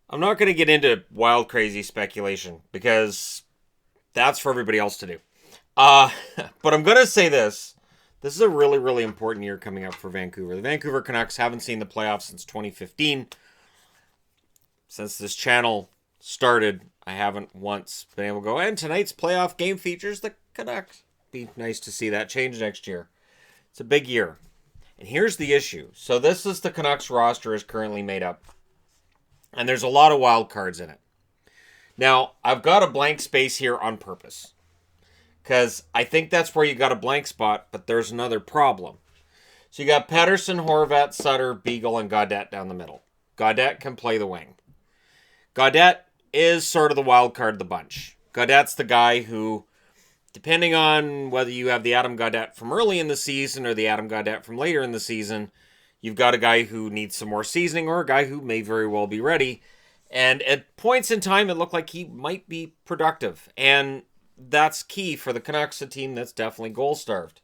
I'm not going to get into wild, crazy speculation because that's for everybody else to do. Uh, but I'm going to say this. This is a really, really important year coming up for Vancouver. The Vancouver Canucks haven't seen the playoffs since 2015. Since this channel started, I haven't once been able to go, and tonight's playoff game features the Canucks. Be nice to see that change next year. It's a big year. And here's the issue. So this is the Canucks roster is currently made up. And there's a lot of wild cards in it. Now, I've got a blank space here on purpose. Because I think that's where you got a blank spot, but there's another problem. So you got Pettersson, Horvat, Sutter, Beagle, and Gaudette down the middle. Gaudette can play the wing. Gaudette is sort of the wild card of the bunch. Gaudette's the guy who, depending on whether you have the Adam Gaudette from early in the season or the Adam Gaudette from later in the season, you've got a guy who needs some more seasoning or a guy who may very well be ready. And at points in time, it looked like he might be productive. And that's key for the Canucks, a team that's definitely goal-starved.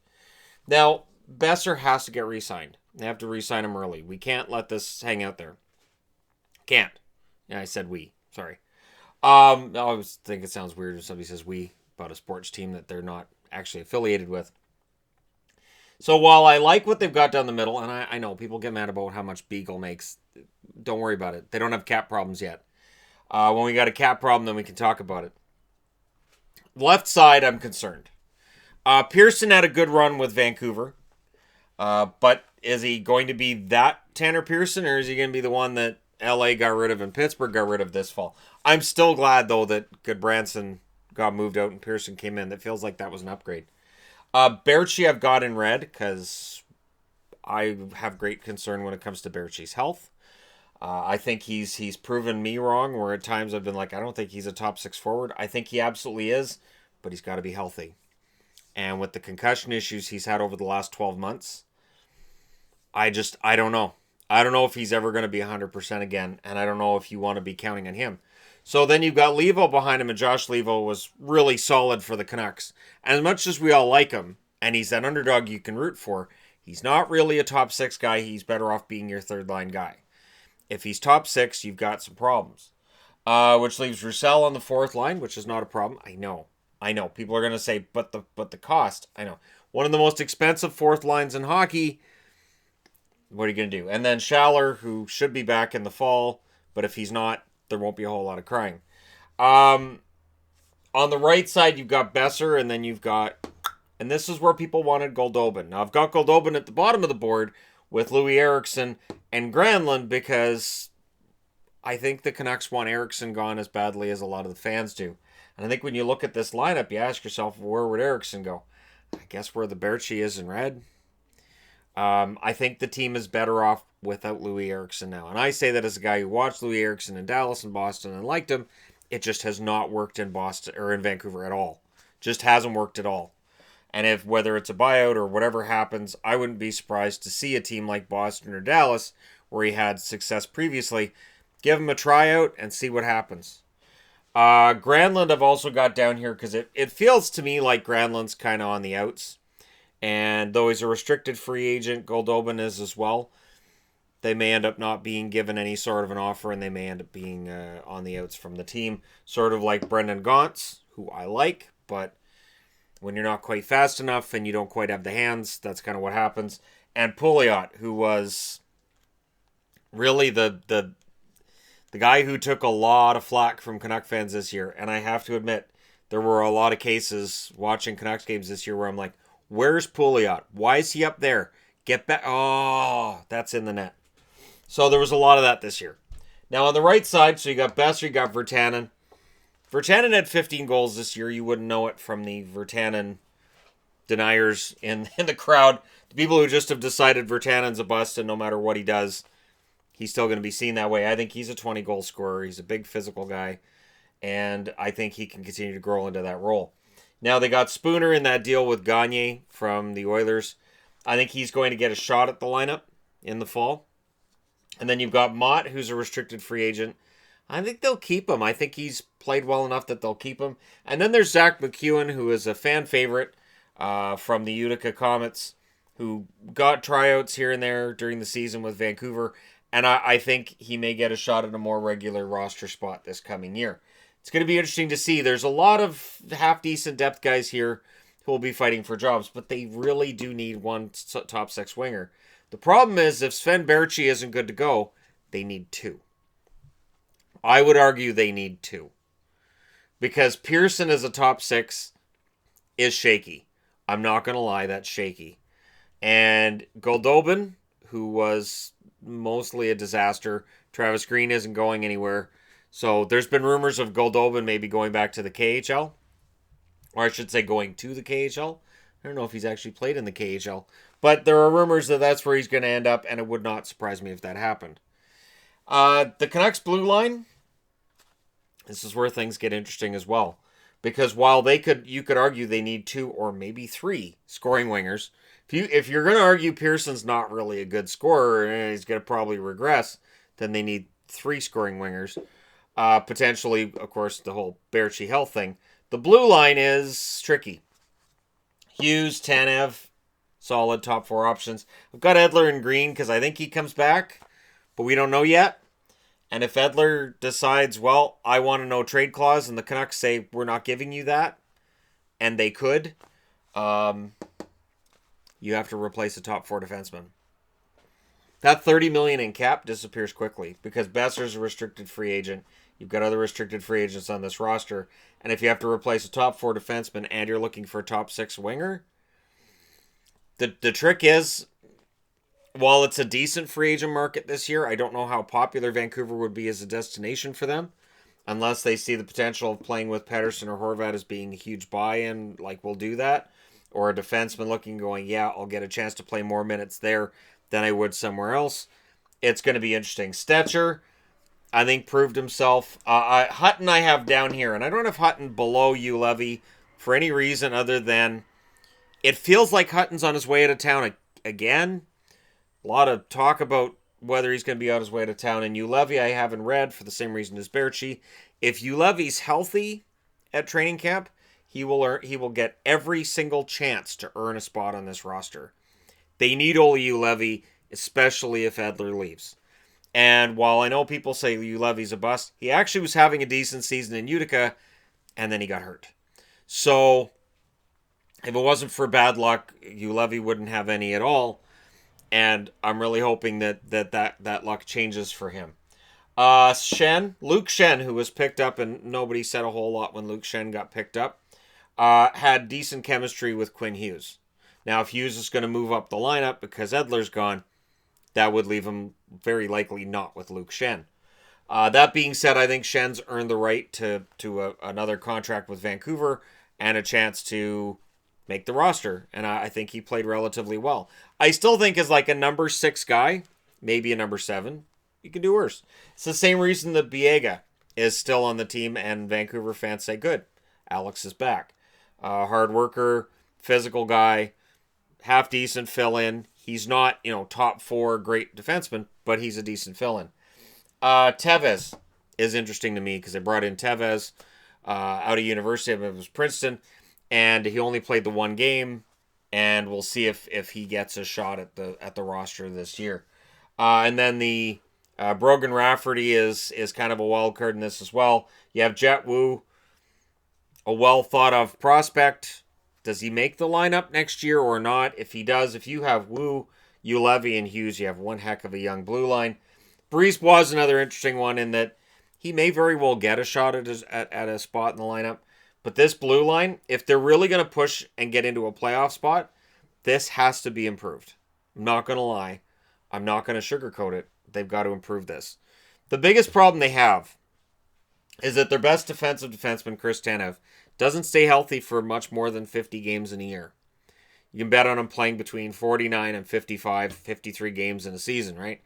Now, Besser has to get re-signed. They have to re-sign him early. We can't let this hang out there. Can't. Yeah, I said we. Sorry. I always think it sounds weird when somebody says we about a sports team that they're not actually affiliated with. So while I like what they've got down the middle, and I know people get mad about how much Beagle makes, don't worry about it. They don't have cap problems yet. When we got a cap problem, then we can talk about it. Left side, I'm concerned. Pearson had a good run with Vancouver. But is he going to be that Tanner Pearson, or is he going to be the one that LA got rid of and Pittsburgh got rid of this fall? I'm still glad, though, that Goodbranson got moved out and Pearson came in. That feels like that was an upgrade. Berchi I've got in red because I have great concern when it comes to Berchi's health. I think he's proven me wrong, where at times I've been like, I don't think he's a top six forward. I think he absolutely is, but he's got to be healthy. And with the concussion issues he's had over the last 12 months, I don't know. I don't know if he's ever going to be 100% again, and I don't know if you want to be counting on him. So then you've got Levo behind him, and Josh Levo was really solid for the Canucks. And as much as we all like him, and he's that underdog you can root for, he's not really a top six guy. He's better off being your third line guy. If he's top six, you've got some problems. Which leaves Roussel on the fourth line, which is not a problem. I know. People are going to say, but the cost. I know. One of the most expensive fourth lines in hockey. What are you going to do? And then Schaller, who should be back in the fall, but if he's not, there won't be a whole lot of crying. On the right side, you've got Besser, and then you've got, and this is where people wanted Goldobin. Now, I've got Goldobin at the bottom of the board with Louis Eriksson and Granlund because I think the Canucks want Eriksson gone as badly as a lot of the fans do. And I think when you look at this lineup, you ask yourself, where would Eriksson go? I guess where the Berchi is in red. I think the team is better off without Louis Eriksson now. And I say that as a guy who watched Louis Eriksson in Dallas and Boston and liked him. It just has not worked in Boston or in Vancouver at all. Just hasn't worked at all. And if whether it's a buyout or whatever happens, I wouldn't be surprised to see a team like Boston or Dallas, where he had success previously, give him a tryout and see what happens. Granlund I've also got down here because it feels to me like Granlund's kind of on the outs. And though he's a restricted free agent, Goldobin is as well. They may end up not being given any sort of an offer, and they may end up being on the outs from the team. Sort of like Brendan Gaunce, who I like, but when you're not quite fast enough and you don't quite have the hands, that's kind of what happens. And Pouliot, who was really the guy who took a lot of flack from Canuck fans this year. And I have to admit, there were a lot of cases watching Canucks games this year where I'm like, where's Pouliot? Why is he up there? Get back. Oh, that's in the net. So there was a lot of that this year. Now on the right side, so you got Besser, you got Virtanen. Virtanen had 15 goals this year. You wouldn't know it from the Virtanen deniers in the crowd. The people who just have decided Virtanen's a bust and no matter what he does, he's still going to be seen that way. I think he's a 20-goal scorer. He's a big physical guy. And I think he can continue to grow into that role. Now they got Spooner in that deal with Gagne from the Oilers. I think he's going to get a shot at the lineup in the fall. And then you've got Mott, who's a restricted free agent. I think they'll keep him. I think he's played well enough that they'll keep him. And then there's Zach McEwen, who is a fan favorite from the Utica Comets, who got tryouts here and there during the season with Vancouver. And I think he may get a shot at a more regular roster spot this coming year. It's going to be interesting to see. There's a lot of half-decent depth guys here who will be fighting for jobs, but they really do need one top six winger. The problem is if Sven Berchi isn't good to go, they need two. I would argue they need two. Because Pearson as a top six is shaky. I'm not going to lie, that's shaky. And Goldobin, who was mostly a disaster. Travis Green isn't going anywhere. So there's been rumors of Goldobin maybe going back to the KHL. Or I should say going to the KHL. I don't know if he's actually played in the KHL. But there are rumors that that's where he's going to end up, and it would not surprise me if that happened. The Canucks blue line, this is where things get interesting as well. Because while you could argue they need two or maybe three scoring wingers. If you're going to argue Pearson's not really a good scorer and he's going to probably regress, then they need three scoring wingers. Potentially, of course, the whole Berchi health thing. The blue line is tricky. Hughes, Tanev, solid top four options. I've got Edler and Green because I think he comes back, but we don't know yet. And if Edler decides, well, I want a no trade clause, and the Canucks say, we're not giving you that, and they could, you have to replace a top four defenseman. That $30 million in cap disappears quickly because Besser's a restricted free agent. You've got other restricted free agents on this roster. And if you have to replace a top four defenseman and you're looking for a top six winger, the trick is, while it's a decent free agent market this year, I don't know how popular Vancouver would be as a destination for them. Unless they see the potential of playing with Pettersson or Horvat as being a huge buy-in, like we'll do that. Or a defenseman looking, going, yeah, I'll get a chance to play more minutes there than I would somewhere else. It's going to be interesting. Stetcher, I think, proved himself. Hutton I have down here, and I don't have Hutton below you, Levy, for any reason other than it feels like Hutton's on his way out of town again. A lot of talk about whether he's going to be on his way out of town. And Ulevy I haven't read for the same reason as Berchi. If Ulevy's healthy at training camp, he will get every single chance to earn a spot on this roster. They need Ole Ulevy, especially if Edler leaves. And while I know people say Ulevy's a bust, he actually was having a decent season in Utica, and then he got hurt. So, if it wasn't for bad luck, Ulevy wouldn't have any at all. And I'm really hoping that luck changes for him. Luke Shen, who was picked up, and nobody said a whole lot when Luke Shen got picked up, had decent chemistry with Quinn Hughes. Now, if Hughes is going to move up the lineup because Edler's gone, that would leave him very likely not with Luke Shen. That being said, I think Shen's earned the right to another contract with Vancouver and a chance to make the roster, and I think he played relatively well. I still think as like a number 6 guy, maybe a number 7, you can do worse. It's the same reason that Biega is still on the team, and Vancouver fans say, good, Alex is back. Hard worker, physical guy, half decent fill-in. He's not, top 4 great defenseman, but he's a decent fill-in. Tevez is interesting to me because they brought in Tevez out of University of Princeton, and he only played the one game, and we'll see if he gets a shot at the roster this year. And then the Brogan Rafferty is kind of a wild card in this as well. You have Jet Wu, a well thought of prospect. Does he make the lineup next year or not? If he does, if you have Wu, Ulevy, and Hughes, you have one heck of a young blue line. Brisebois is another interesting one in that he may very well get a shot at a spot in the lineup. But this blue line, if they're really going to push and get into a playoff spot, this has to be improved. I'm not going to lie. I'm not going to sugarcoat it. They've got to improve this. The biggest problem they have is that their best defensive defenseman, Chris Tanev, doesn't stay healthy for much more than 50 games in a year. You can bet on him playing between 49 and 55, 53 games in a season, right?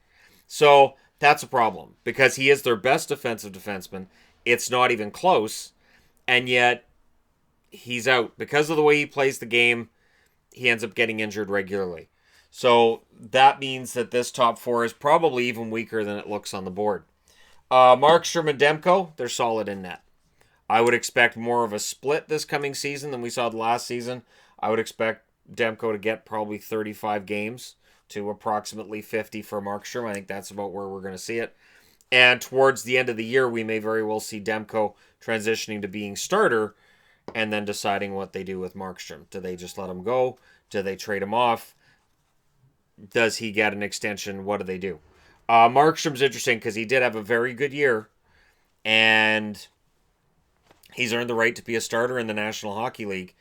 So that's a problem because he is their best defensive defenseman. It's not even close, and yet he's out. Because of the way he plays the game, he ends up getting injured regularly. So that means that this top 4 is probably even weaker than it looks on the board. Markstrom and Demko, they're solid in net. I would expect more of a split this coming season than we saw last season. I would expect Demko to get probably 35 games, to approximately 50 for Markstrom. I think that's about where we're going to see it. And towards the end of the year, we may very well see Demko transitioning to being starter and then deciding what they do with Markstrom. Do they just let him go? Do they trade him off? Does he get an extension? What do they do? Markstrom's interesting because he did have a very good year, and he's earned the right to be a starter in the National Hockey League,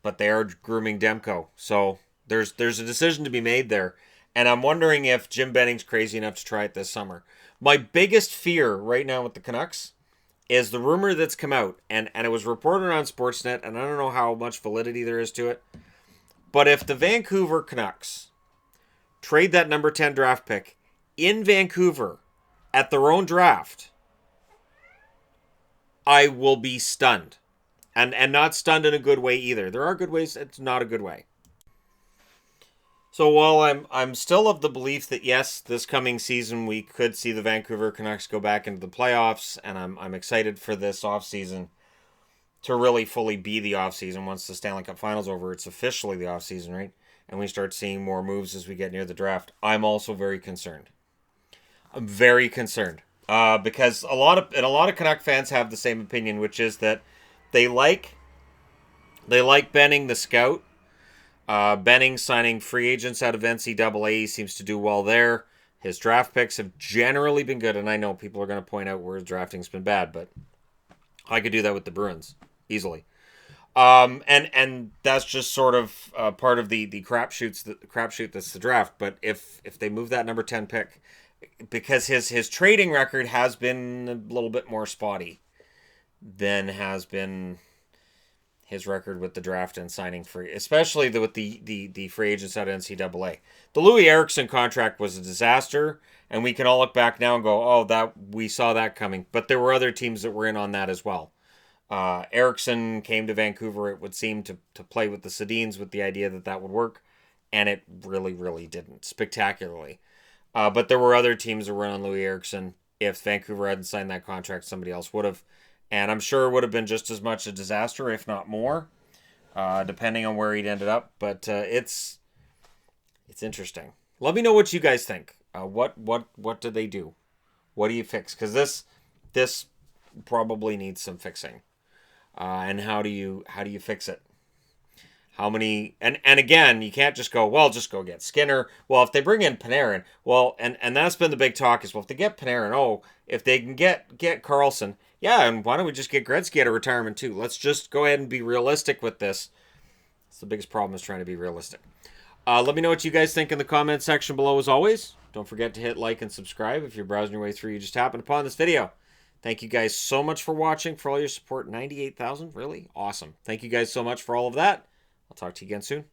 but they are grooming Demko. So there's a decision to be made there. And I'm wondering if Jim Benning's crazy enough to try it this summer. My biggest fear right now with the Canucks is the rumor that's come out, and it was reported on Sportsnet, and I don't know how much validity there is to it, but if the Vancouver Canucks trade that number 10 draft pick in Vancouver at their own draft, I will be stunned. And not stunned in a good way either. There are good ways, it's not a good way. So while I'm still of the belief that yes, this coming season we could see the Vancouver Canucks go back into the playoffs, and I'm excited for this offseason to really fully be the offseason. Once the Stanley Cup Finals over, it's officially the offseason, right? And we start seeing more moves as we get near the draft. I'm also very concerned. I'm very concerned. Because a lot of Canuck fans have the same opinion, which is that they like Benning the scout. Benning signing free agents out of NCAA seems to do well there. His draft picks have generally been good, and I know people are going to point out where his drafting's been bad, but I could do that with the Bruins easily. And that's just sort of part of the crapshoot that's the draft. But if they move that number 10 pick, because his trading record has been a little bit more spotty than has been his record with the draft and signing free, especially with the free agents out of NCAA. The Louis Eriksson contract was a disaster, and we can all look back now and go, oh, that we saw that coming. But there were other teams that were in on that as well. Eriksson came to Vancouver, it would seem, to play with the Sedins with the idea that would work, and it really, really didn't, spectacularly. But there were other teams that were in on Louis Eriksson. If Vancouver hadn't signed that contract, somebody else would have. And I'm sure it would have been just as much a disaster, if not more, depending on where he'd ended up. But it's interesting. Let me know what you guys think. What do they do? What do you fix? Because this probably needs some fixing. And how do you fix it? How many? And again, you can't just go get Skinner. Well, if they bring in Panarin, well, and that's been the big talk is, well, if they get Panarin, if they can get Karlsson. Yeah, and why don't we just get Gretzky out of retirement too? Let's just go ahead and be realistic with this. It's the biggest problem is trying to be realistic. Let me know what you guys think in the comment section below as always. Don't forget to hit like and subscribe if you're browsing your way through. You just happened upon this video. Thank you guys so much for watching, for all your support. 98,000, really? Awesome. Thank you guys so much for all of that. I'll talk to you again soon.